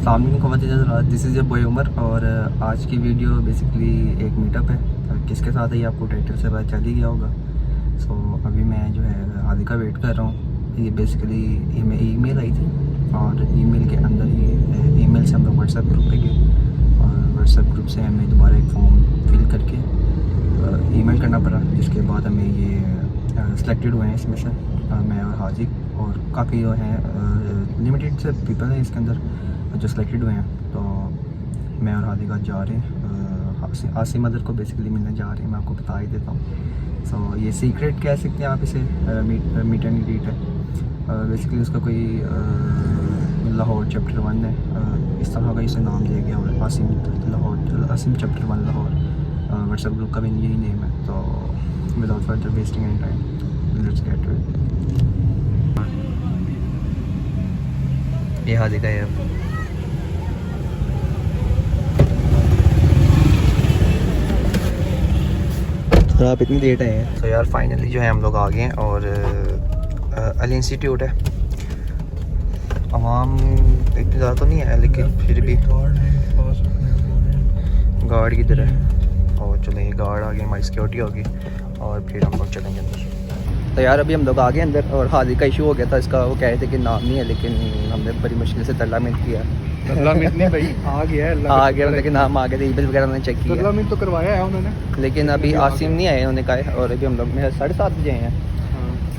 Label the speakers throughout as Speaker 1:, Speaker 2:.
Speaker 1: This is boy Umar और आज की वीडियो बेसिकली एक मीटअप है। किसके साथ है ये आपको टाइटल से पता चल ही गया होगा। अभी मैं जो है हादी का वेट कर रहा हूँ। ये बेसिकली ईमेल आई थी और ईमेल के अंदर ही ईमेल से हम लोग व्हाट्सएप ग्रुप पे गए और व्हाट्सएप ग्रुप से हमें दोबारा एक फॉर्म फिल करके ईमेल करना पड़ा, जिसके बाद हमें ये सिलेक्टेड हुए हैं इसमें से मैं और हाजिक और काफ़ी जो हैं लिमिटेड से पीपल हैं इसके अंदर जो सिलेक्टेड हुए हैं। तो मैं और हादिक आज जा रहे हैं आसिम मदर को बेसिकली मिलने जा रहे हैं। मैं आपको बता ही देता हूँ। ये सीक्रेट कह सकते हैं आप इसे, मीट एंड ग्रीट है। बेसिकली उसका कोई लाहौर चैप्टर 1 है, इस तरह का इसे नाम दिया गया हुआ है, Asim chapter 1 Lahore. WhatsApp group का भी यही नेम है। तो without further wasting any time let's get to it. ये हादिक है अब तो आप इतनी लेट आए हैं। तो यार फाइनली जो है हम लोग आ गए हैं और अली इंस्टीट्यूट है। आवाम इतनी ज़्यादा तो नहीं है लेकिन फिर भी गार्ड किधर है। और चलो ये गार्ड आ गए, हमारी सिक्योरिटी होगी और फिर हम लोग चलेंगे अंदर। तो यार अभी हम लोग आ गए अंदर और हादिक का इशू हो गया था इसका। वो कह रहे थे कि नाम नहीं है, लेकिन हमने बड़ी मुश्किल से तरला मिनट किया।
Speaker 2: नहीं भाई आ गया
Speaker 1: लेकिन नाम आ गए थे, ईमेल वगैरह उन्होंने चेक किया
Speaker 2: तो करवाया है उन्होंने,
Speaker 1: लेकिन अभी आसिम नहीं आए उन्होंने कहा। और अभी हम लोग 7:30 बजे आए हैं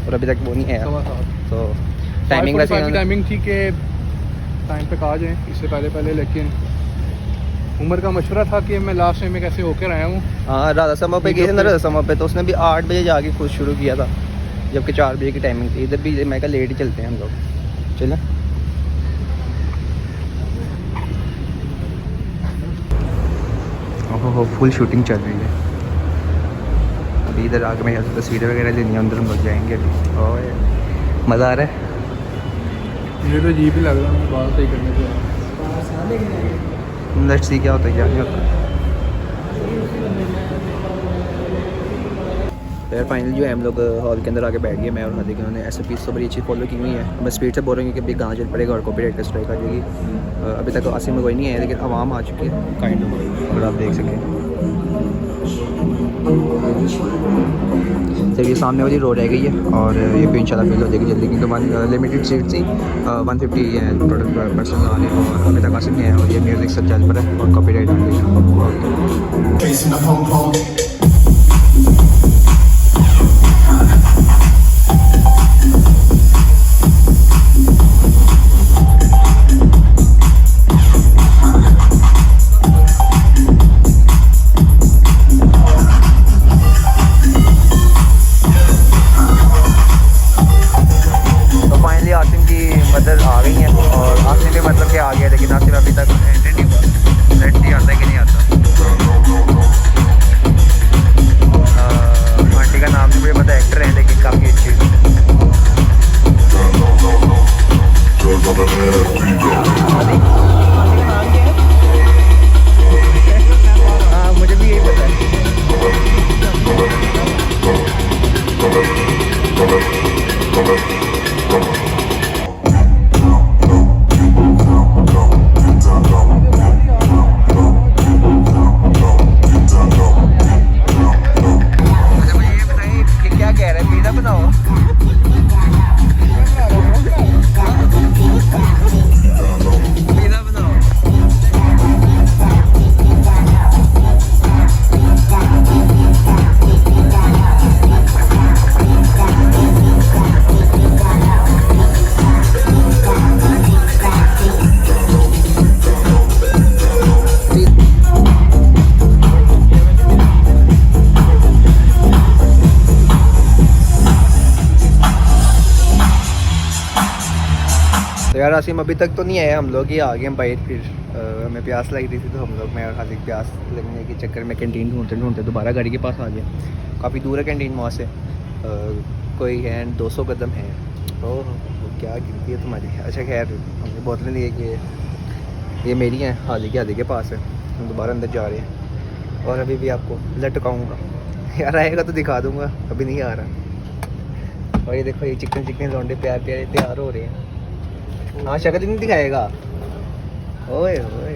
Speaker 1: और अभी तक वो नहीं आया। तो
Speaker 2: टाइमिंग थी कि टाइम पे आ जाएँ इससे पहले, लेकिन उमर का मशवरा था कि मैं लास्ट टाइम में कैसे होकर आया हूँ।
Speaker 1: हाँ राधा समा पे गए थे ना, राधा समा पे तो उसने भी 8 बजे जाके खुद शुरू किया था, जबकि 4 बजे की टाइमिंग थी। इधर भी मैं कहा लेट ही चलते हैं हम लोग। चलें ओहो फुल शूटिंग चल रही है। अभी इधर आके मैं तस्वीरें वगैरह लेनी है, अंदर हम लोग जाएंगे अभी। और मज़ा आ रहा है।
Speaker 2: मुझे तो अजीब ही लग रहा है बात सही करने से।
Speaker 1: लेट्स सी क्या होता है क्या नहीं होता। यार फाइनली जो है हम लोग हॉल के अंदर आके बैठ गए। मैं और हादिक, उन्होंने SOPs तो बड़ी अच्छी फॉलो की हुई है। मैं स्पीड से बोल रही हूँ कि अभी गाना चल पड़ेगा और कॉपीराइट का स्ट्राइक आ जाएगी। अभी तक आसिम में कोई नहीं है, लेकिन आवाम आ चुकी है काइंड ऑफ, अगर आप देख सकें। तो ये सामने वाली रोड रह गई है और ये भी इंशाल्लाह फिल हो जाएगी जल्दी, क्योंकि लिमिटेड सीट थी। 150 पर्सन आ रहे हैं और अभी तक आसिम नहीं है और ये म्यूज़िक सब चल पड़ा है और कॉपीराइट आ गई। मदर आ गई हैं और आसिम भी मतलब कि आ गया, लेकिन आसिम अभी तक एंट्री नहीं हुआ। लेट्स सी आता है कि नहीं आता। आंटी का नाम नहीं मुझे पता, एक्टर है लेकिन काफ़ी अच्छी। हाँ मुझे भी यही पता है। यार आसिम अभी तक तो नहीं आया, हम लोग ही आ गए हैं बाहर। फिर हमें प्यास लग रही थी तो हम लोग, मैं और हादिक प्यास लगने के चक्कर में कैंटीन ढूंढते दोबारा गाड़ी के पास आ गए। काफ़ी दूर है कैंटीन वहाँ से, कोई है 200 कदम है। ओह क्या गिनती है तुम्हारी। अच्छा खैर हमने बोतलें लिए कि ये मेरी हैं, हादिक के पास है। हम दोबारा अंदर जा रहे हैं और अभी भी आपको लटकाऊँगा। यार आएगा तो दिखा दूँगा, अभी नहीं आ रहा। और ये देखो ये चिकन लौंडे प्यार प्यारे तैयार हो रहे हैं। हाँ शक्ल नहीं दिखाएगा, ओए ओए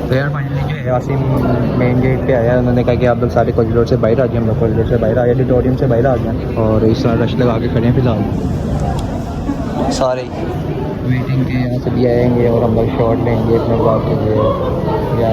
Speaker 1: तो यार फाइनली जो है आसिम मेन गेट पे आया, उन्होंने कहा कि आप लोग सारे कॉरिडोर से बाहर आ गए। हम लोग कॉरिडोर से बाहर आ गए, ऑडिटोरियम से बाहर आ गए और इस तरह रश लगा के खड़े हैं फिलहाल सारे वेटिंग के। यहाँ से भी आएंगे और हम लोग शॉट लेंगे अपने ब्लॉग के लिए या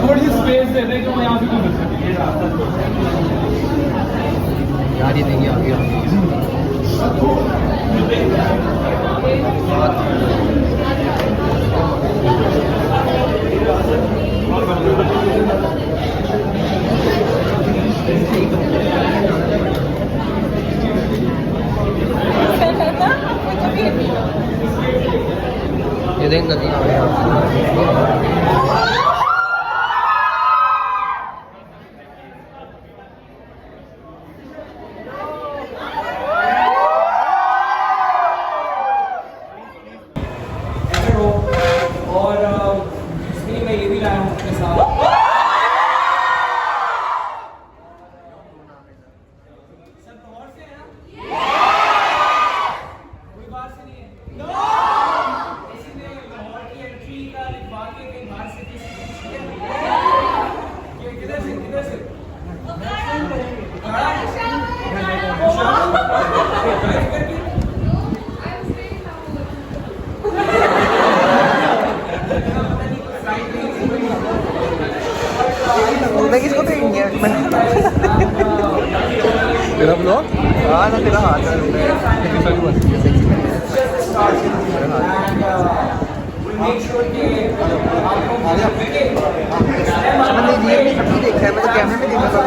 Speaker 2: थोड़ी स्पेस दे दे जो मैं यहाँ से गुजर सके।
Speaker 1: यार ये देखिए आ गया। ये देख गलती आ गया।
Speaker 3: और इसलिए मैं ये भी लाया हूँ अपने साथ। सब गौर से है ना? कोई बात से नहीं है। किसी ने लाहौर की एंट्री का लिखवा के कहीं बाहर से किधर से
Speaker 1: किसको देंगे
Speaker 2: तेरा ब्लॉग
Speaker 1: हाँ ना तेरा हाथ है मैंने रियल में कभी देखा है, मैं तो कैमरे में देखा था।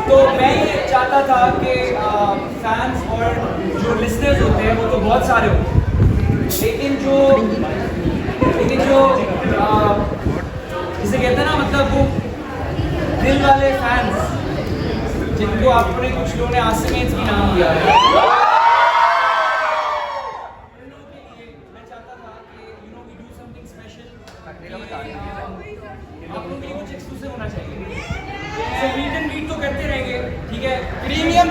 Speaker 3: तो मैं ये चाहता था कि फैंस और जो लिस्टनर्स होते हैं वो तो बहुत सारे होते हैं, लेकिन जो जिसे कहते हैं ना, मतलब वो दिल वाले फैंस जिनको आपने कुछ लोगों ने आसमेंस भी नाम दिया है, मैं चाहता था कि वी डू समथिंग स्पेशल। आप लोगों के लिए कुछ एक्सक्लूसिव होना चाहिए। So मीट एंड मीट तो करते रहेंगे, ठीक है? Premium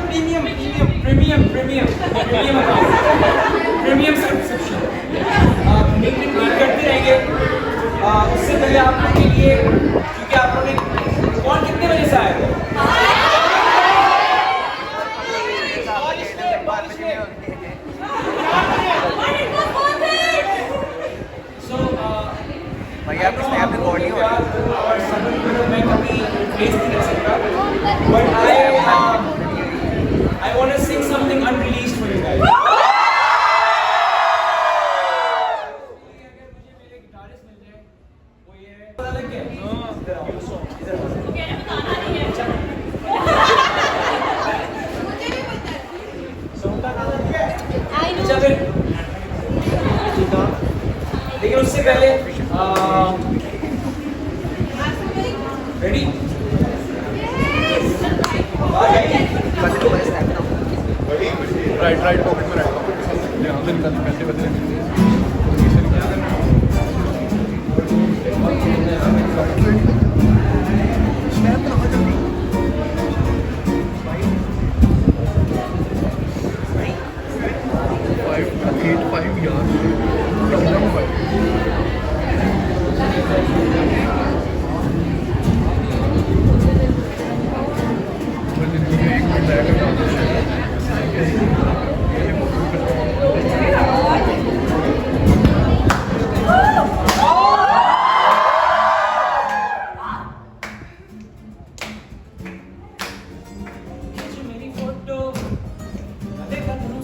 Speaker 3: subscription meet and meet करते रहेंगे। उससे पहले आप लोगों के लिए, क्योंकि आप लोगों ने कौन कितने बजे से आए थे? But I want to sing something unreleased for you guys. अगर मुझे मेरे गिटारिस्ट मिल जाए, वो ये है, पता लग गया? अच्छा फिर, लेकिन उससे पहले रेडी?
Speaker 2: राइट पॉकेट में राइट पॉकेट ध्यान से निकाल पैसे बचे।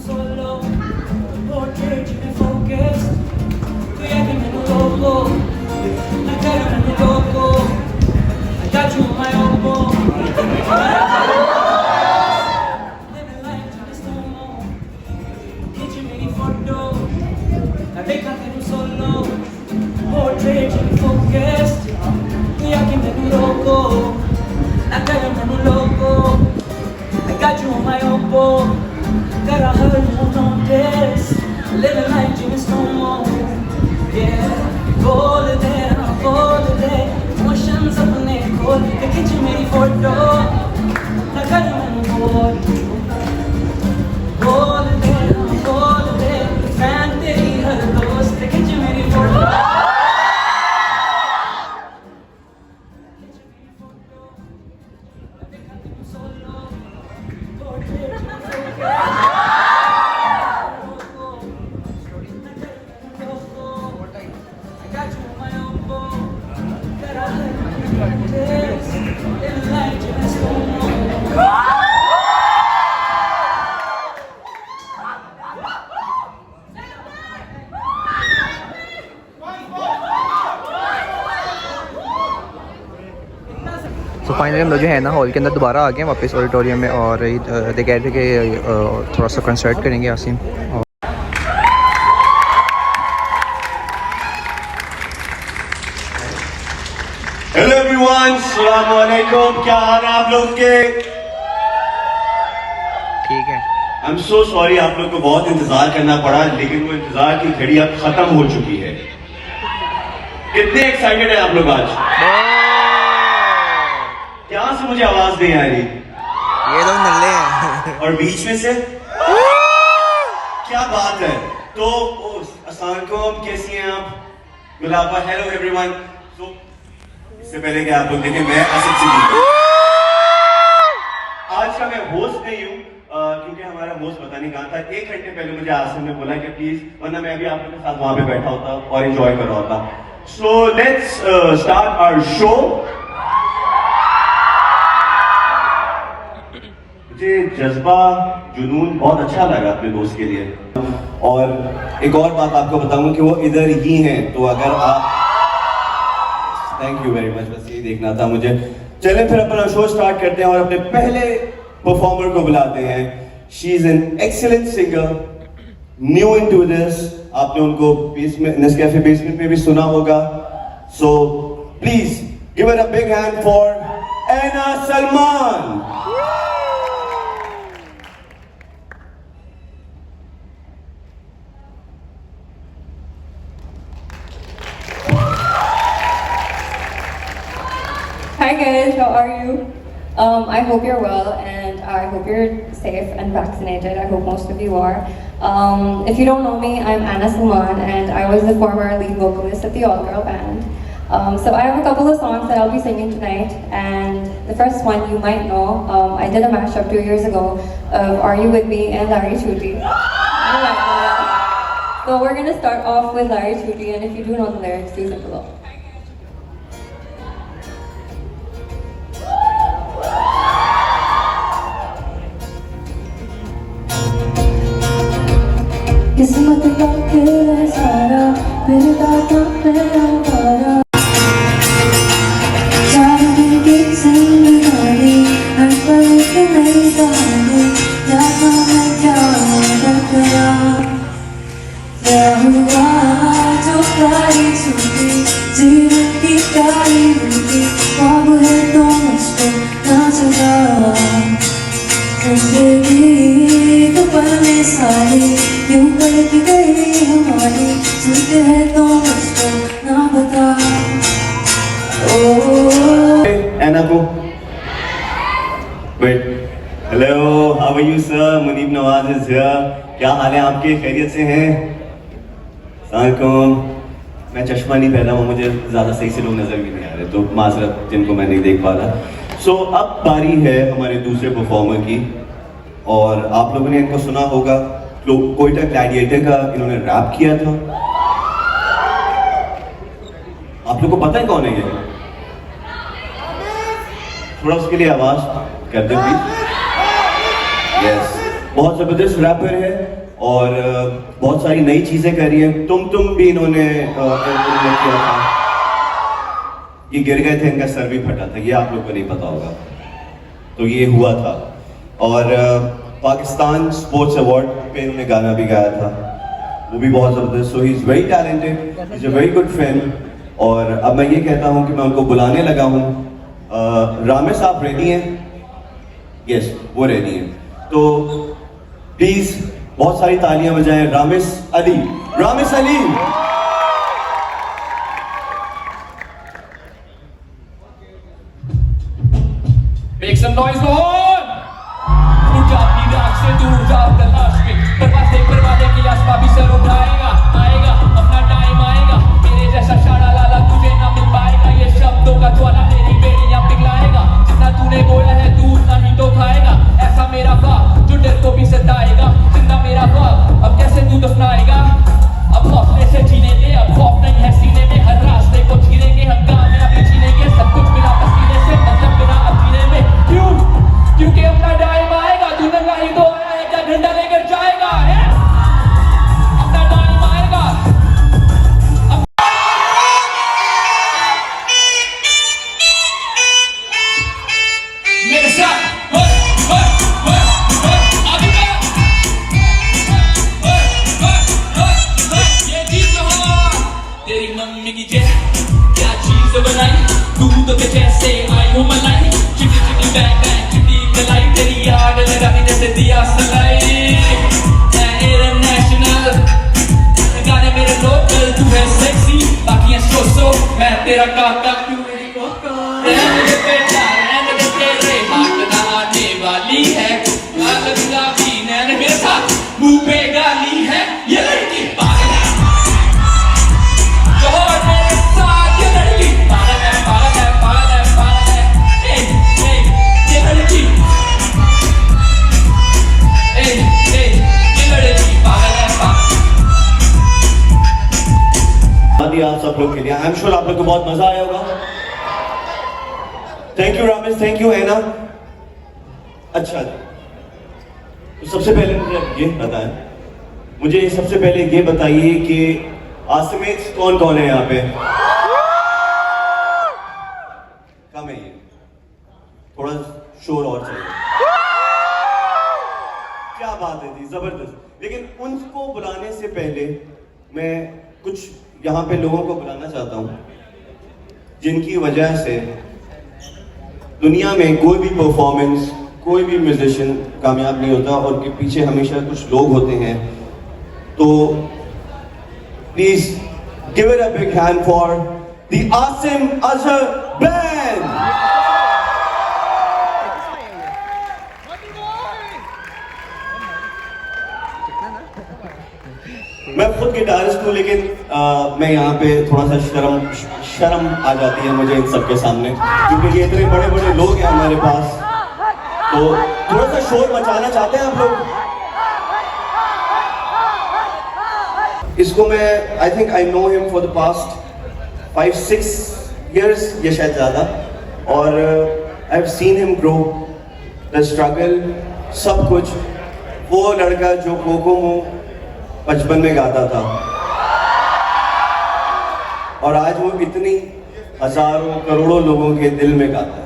Speaker 3: Solo Got a hurt moved on this, living like James no more. Yeah, बोल दे हाँ बोल दे, emotions अपने खोल के खींच मेरी फोटो, ना कर मैनू बोल दे हाँ बोल दे, फैन तेरी हर दोस्त के खींच मेरी फोटो.
Speaker 1: तो फाइनली हम लोग जो है ना हॉल के अंदर दोबारा आ गए वापस ऑडिटोरियम में, और दे कह रहे थे कि थोड़ा सा कंसर्ट करेंगे आसिम.
Speaker 4: हेलो एवरीवन, अस्सलाम वालेकुम. क्या हाल है आप लोग के?
Speaker 1: ठीक है.
Speaker 4: आई एम सो सॉरी, आप लोग को बहुत इंतजार करना पड़ा, लेकिन वो इंतजार की घड़ी अब खत्म हो चुकी है. कितने एक्साइटेड हैं आप लोग आज? क्या से मुझे आवाज नहीं आ रही?
Speaker 1: ये लोग नल्ले हैं.
Speaker 4: और बीच में से क्या बात है. तो अस्सलाम वालेकुम, कैसी हैं आप? गुलाबा. Hello everyone. तो इससे पहले कि आप लोग देखें, मैं असद सिद्दीकी आज का मैं होस्ट नहीं हूँ, क्योंकि हमारा होस्ट पता नहीं कहाँ था. 1 घंटे पहले मुझे आसिम ने बोला कि प्लीज, वरना मैं भी आप लोगों के साथ वहां पे बैठा होता और एंजॉय कर रहा होता. So let's start our show. मुझे जज्बा, जुनून बहुत अच्छा लगा अपने दोस्त के लिए. और एक और बात आपको बताऊं कि वो इधर ही हैं, तो अगर आप, थैंक यू वेरी मच, बस यही देखना था मुझे. चलें फिर अपना शो स्टार्ट करते हैं और अपने पहले परफॉर्मर को बुलाते हैं. She is an excellent singer, new into this. आपने उनको बेसमेंट, नेस्कैफे बेसमेंट में भी सुना होगा. So please give it a big hand for Ana Salman.
Speaker 5: Hi guys, how are you? I hope you're well and I hope you're safe and vaccinated. I hope most of you are. If you don't know me, I'm Anna Salman and I was the former lead vocalist of the All Girl Band. So I have a couple of songs that I'll be singing tonight, and the first one you might know. I did a mashup 2 years ago of Are You With Me and Larry Chuti. You might know that. So we're gonna start off with Larry Chuti, and if you do know the lyrics, do zip below. किस्मत का खेल है सारा, मेरे दाता मैं आवारा. जाने की जिम्मेदारी, हर पल की नई कहानी, जाना मैं क्या कर गया. क्या हुआ जो प्यारी छूटी, जीवन की प्यारी रूठी, ख्वाब है तो मुझको ना जगा. जिंदगी तो पल में सारी क्यों कट गई हमारी, सुनते हैं तो मुझको ना बता.
Speaker 4: एना को wait. Hello, how are you sir? Muneeb Nawaz is here. क्या हाल है आपके? खैरियत से हैं? अस्सलाम. मैं चश्मा नहीं पहना हूँ, मुझे ज्यादा सही से लोग नजर भी नहीं आ रहे, तो माजरत जिनको मैं नहीं देख पा रहा. सो अब बारी है हमारे दूसरे परफॉर्मर की, और आप लोगों ने इनको सुना होगा. कोयटा ग्लैडिएटर का इन्होंने रैप किया था. आप लोग को पता है कौन है ये? थोड़ा उसके लिए आवाज कर दे प्लीज. यस, बहुत जबरदस्त रैपर है और बहुत सारी नई चीजें कर रही है. तुम भी इन्होंने किया था. ये गिर गए थे, इनका सर भी फटा था, ये आप लोग को नहीं पता होगा, तो ये हुआ था. और पाकिस्तान स्पोर्ट्स अवार्ड पे इन्होंने गाना भी गाया था, वो भी बहुत ज़बरदस्त. So he is very talented, he is a very good friend. और अब मैं ये कहता हूँ कि मैं उनको बुलाने लगा हूँ. रामे साहब रेडी हैं? यस, वो रेडी हैं. तो प्लीज बहुत सारी तालियां बजाएं Ramis Ali. Ramis Ali
Speaker 6: Make some noise, Lahore! उठ जा अपनी राख से दूर जा तलाश में, परवादे की आसमां भी सर उठाएगा, आएगा अपना टाइम आएगा, मेरे जैसा शाना लाला तुझे ना मिल पाएगा, ये शब्दों का ज्वाला तेरी बेड़ियां पिघलाएगा, जितना तूने बोला है तू उतना ही तो खाएगा, ऐसा मेरा ख्वाब जो डर को भी सताएगा, जिंदा मेरा ख्वाब अब कैसे तू दफनाएगा, अब हौसले से जीने दे, अब खौफ नहीं है सीने में, हर रास्ते को चीरेंगे हम, कामयाबी छीनेंगे, सब कुछ मिला पसीने से, मतलब बिना अपने में, क्यों? क्योंकि अपना टाइम आएगा, तू नंगा ही तो आया है, क्या डंडा लेकर जाएगा, है? अपना टाइम आएगा। मेरे साथ ये चीज तेरी मम्मी की जैसे क्या चीज बनाई, दूध के जैसे आई हो मलाई, चिटी चिटी बैंग बैंग चिटी कलाई, तेरी याद लगानी जैसे दिया सलाई, इंटरनेशनल गाने मेरे लोकल, तू है सेक्सी बाकी है सो मैं तेरा काका, तू मेरी कोको, रहने दे बेटा रहने दे, तेरे हाथ ना आने वाली है, लाल गुलाबी नैन मेरे साथ मुंह पे गाली है, ये लड़की पागल है, जोहर मेरे साथ ये लड़की पागल है, पागल है, पागल है, पागल है, ये लड़की, ये लड़की पागल है, पागल।
Speaker 4: दिया आप सब लोग के लिए, आई एम श्योर आप लोग को बहुत मजा आया होगा। Thank you Ramesh, thank you Anna. अच्छा तो सबसे पहले ये बताइए कि आसमेट्स कौन कौन है यहाँ पे? कम है ये, थोड़ा शोर और चाहिए। क्या बात है जी, जबरदस्त। लेकिन उनको बुलाने से पहले मैं कुछ यहाँ पे लोगों को बुलाना चाहता हूँ जिनकी वजह से दुनिया में कोई भी परफॉर्मेंस, कोई भी म्यूजिशियन कामयाब नहीं होता और उनके पीछे हमेशा कुछ लोग होते हैं। तो please give it a big hand for the Asim Azhar band. मैं खुद गिटारिस्ट हूँ लेकिन मैं यहाँ पे थोड़ा सा शर्म आ जाती है मुझे इन सबके सामने, क्योंकि ये इतने बड़े बड़े लोग हैं हमारे पास, तो थोड़ा सा शोर मचाना चाहते हैं आप लोग। इसको मैं I think I know him for the past 5-6 years या शायद ज़्यादा, और I have seen him grow, the struggle, सब कुछ। वो लड़का जो कोकोमो बचपन में गाता था और आज वो इतनी हजारों करोड़ों लोगों के दिल में गाता है।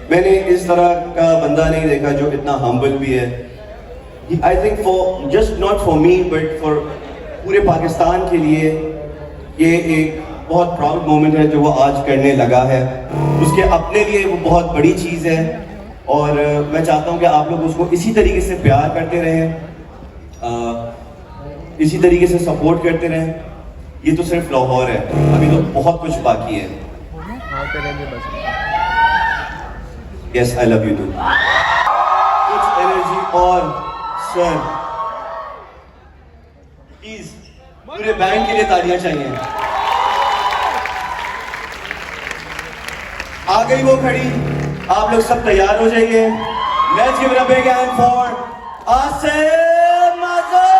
Speaker 4: मैंने इस तरह का बंदा नहीं देखा जो इतना हम्बल भी है। I think for just not for me but for पूरे पाकिस्तान के लिए ये एक बहुत प्राउड मोमेंट है जो वो आज करने लगा है। उसके अपने लिए वो बहुत बड़ी चीज़ है और मैं चाहता हूँ कि आप लोग उसको इसी तरीके से प्यार करते रहें, इसी तरीके से सपोर्ट करते रहें। ये तो सिर्फ लाहौर है, अभी तो बहुत कुछ बाकी है। Yes, I love you too. कुछ एनर्जी और सर प्लीज पूरे बैंड के लिए तालियां चाहिए। आ गई वो खड़ी, आप लोग सब तैयार हो जाइए। Let's give it a big hand for Asim Azhar.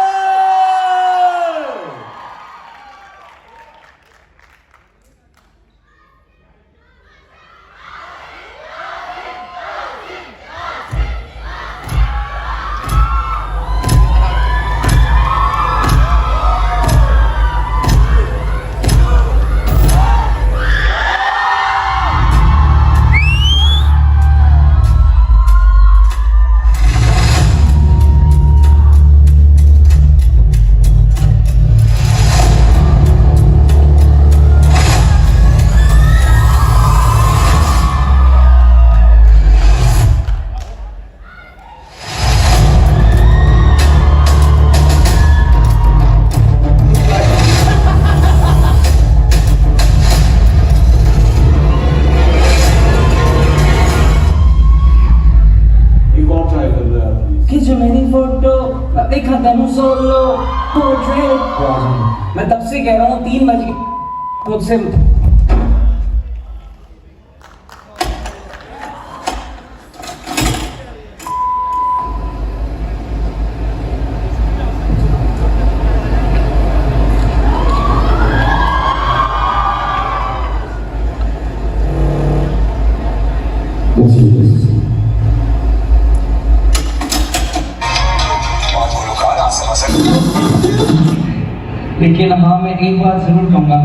Speaker 3: खिंच मेरी फोटो देखा तेनू सोलो पोर्ट्रेट। मैं तब से कह रहा हूँ 3 बज गए मुझसे लेकिन हाँ मैं एक बात जरूर कहूँगा,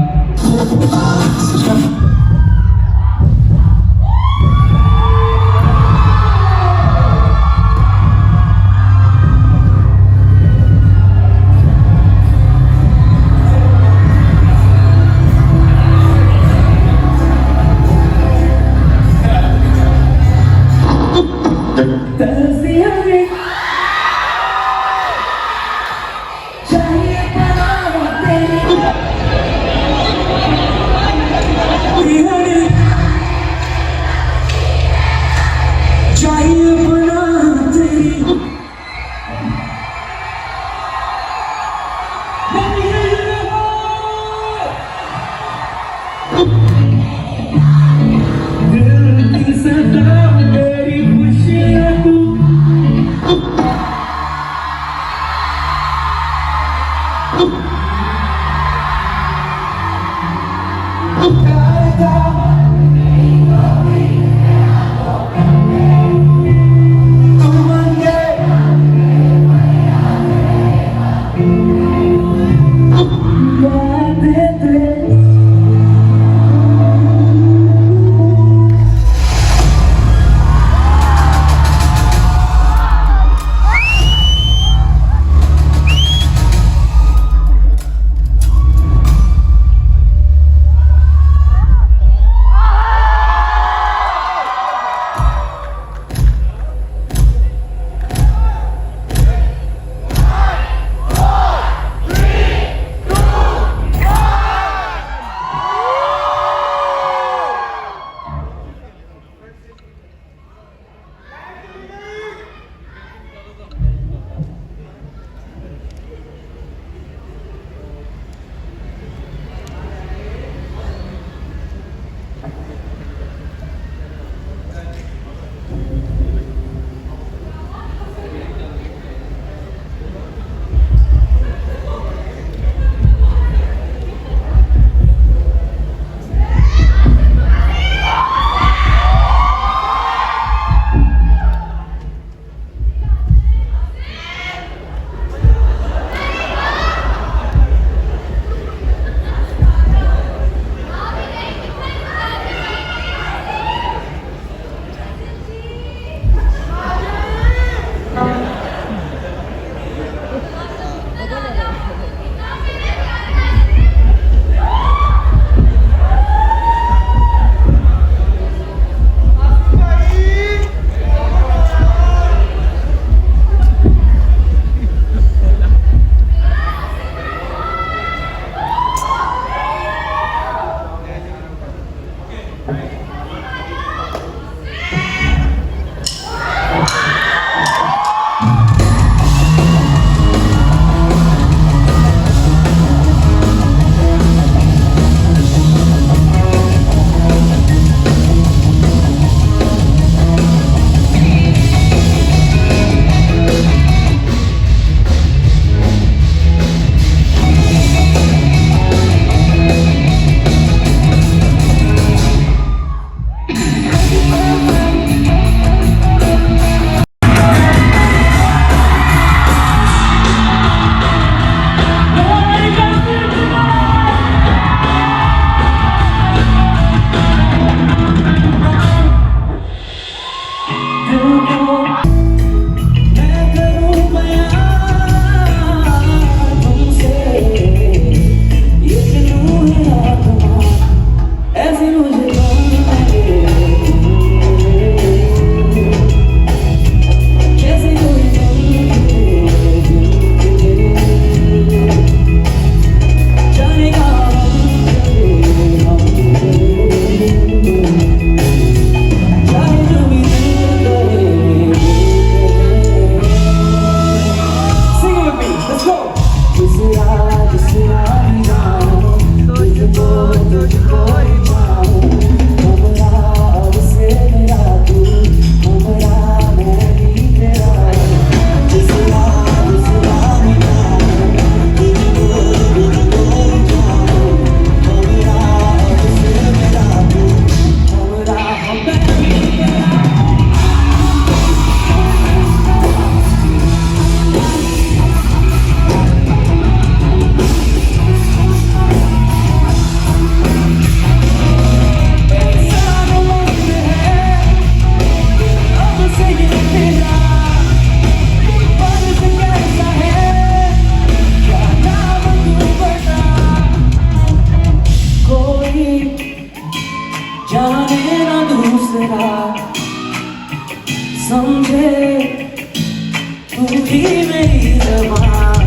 Speaker 3: तू ही मेरी ज़बान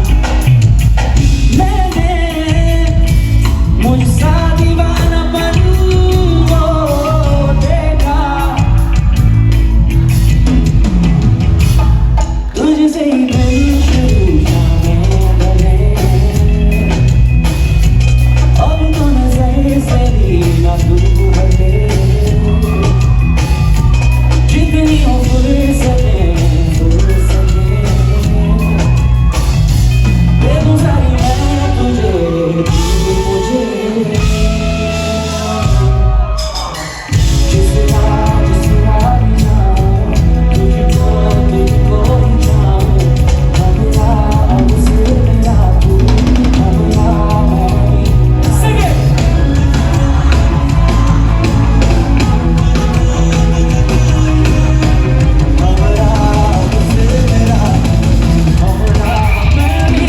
Speaker 3: मैंने मुझसा दीवानापन वो देखा तुझसे ही दिन शुरू शामें बने अब तो नजर से भी ना तू हटे जितनी हो फुर्सतें बेगुजारी मैं तुझे तू मुझे जिस रात भी जाऊं तुझको ही जाऊं हमरा अब से मेरा तू हमरा मैं Sing it! हमरा अब से मेरा हमरा मैं भी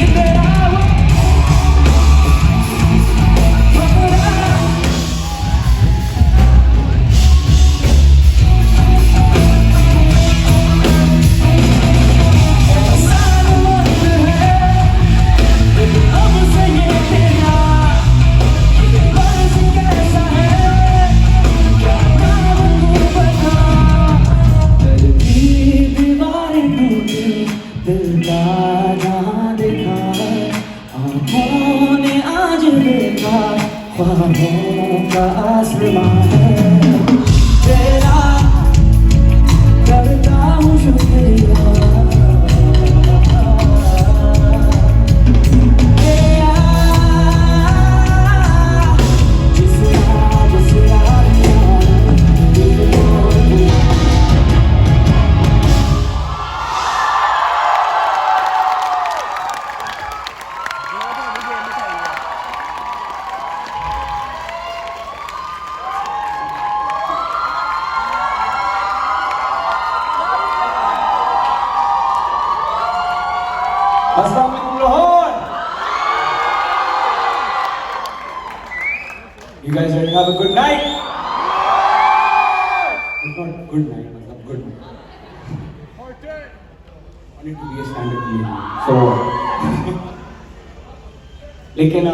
Speaker 3: तेरा ख्वाबों का आसमां है तेरा करता हूँ शुक्रिया तेरा जिस रात से Assalamu alaikum Lahore. You guys ready to have a good night? It's not good night, but good night. I need to be a stand-up comedian. So, लेकिन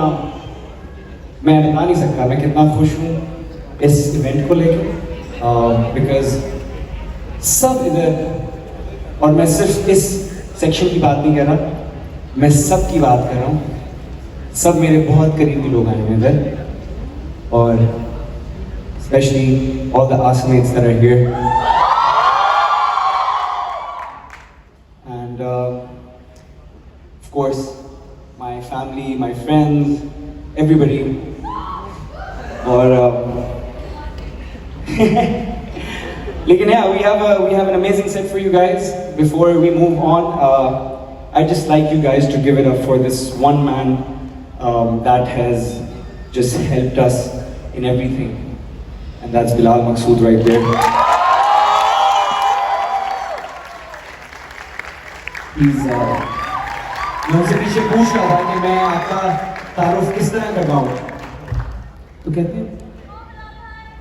Speaker 3: मैं बता नहीं सकता मैं कितना खुश हूँ इस इवेंट को लेकर बिकॉज सब इधर और मैं सिर्फ इस सेक्शन की बात नहीं कर रहा मैं सब की बात कर रहा हूँ सब मेरे बहुत करीबी लोग आए हैं इधर और specially all the classmates that are here and of course my family my friends everybody और लेकिन yeah, we have an amazing set for you guys. Before we move on, I'd just like you guys to give it up for this one man that has just helped us in everything, and that's Bilal Maqsood right there. He's मैं उनसे पीछे पूछ रहा था कि मैं आपका तारुफ किस तरह करवाऊँ, तो कहते हैं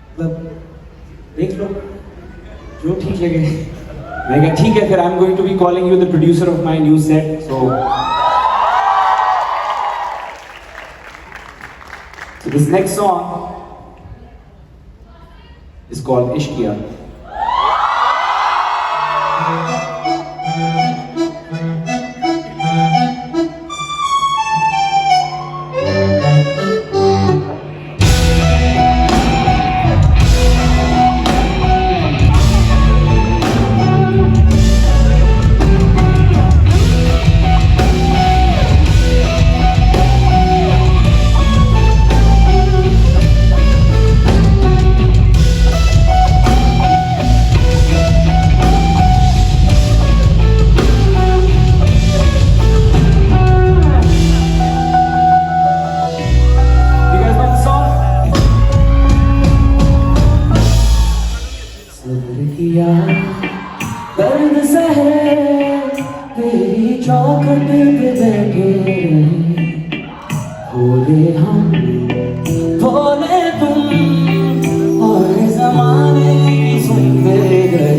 Speaker 3: मतलब देख लो जो ठीक लगे मैंने कहा ठीक है फिर I am going to be calling you the producer of my new set so this next song is called Ishqiya Dard Sahe तेरी चौखट पे बैठे बोले हम बोले तुम और जमाने की सुनते गए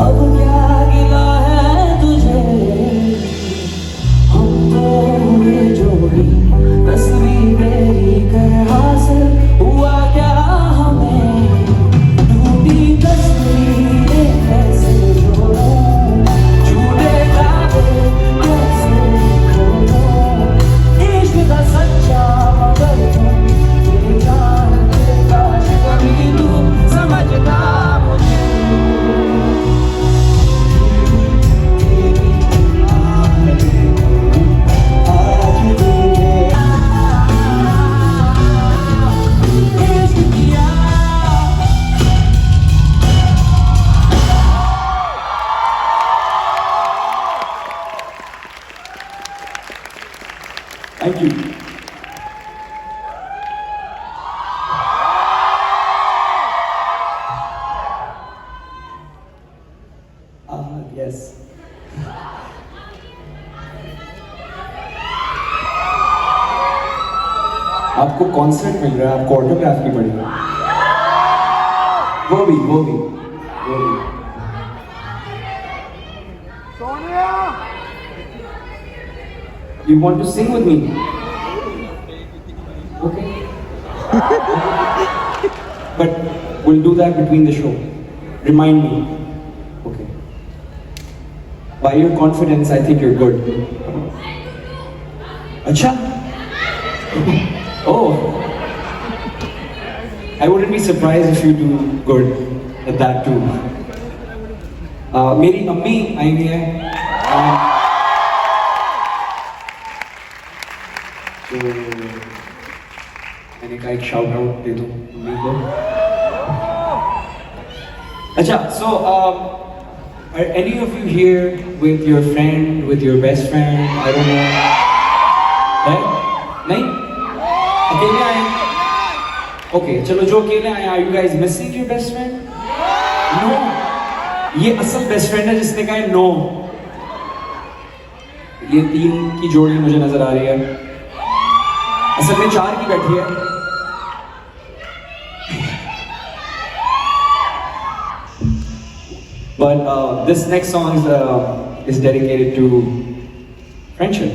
Speaker 3: अब क्या गिला है तुझे, हम तो हुए जोड़ी, तस्वीर तेरी कर हासिल हुआ क्या हमें, टूटी तस्वीरें कैसे जोड़ूं, झूठे दावे कैसे खोलूं, इश्क का सच्चा मगर तुम ये जानते, काश कभी तू समझता मुझे।
Speaker 4: Thank you.
Speaker 3: Yes.
Speaker 7: आपको कॉन्सर्ट मिल रहा है, आपको ऑटोग्राफ की पड़ेगा। वो भी You want to sing with me? Okay. But we'll do that between the show. Remind me. Okay. By your confidence, I think you're good. Acha? Oh. I wouldn't be surprised if you do good at that too. मेरी अम्मी आई हुई है। तो मैंने कहा एक shout out दे दूं mummy को। अच्छा, so are any of you here with your friend, with your best friend? I don't know. है? नहीं? अकेले आए? Okay, चलो जो अकेले आए, are you guys missing your best friend? No. ये असल बेस्ट फ्रेंड है जिसने कहा नो। ये 3 की जोड़ी मुझे नजर आ रही है, असल में 4 की बैठी है। But this next song is dedicated to friendship.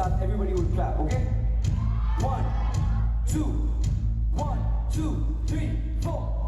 Speaker 8: साथ everybody would clap, okay? 1, 2, 1, 2, 3, 4.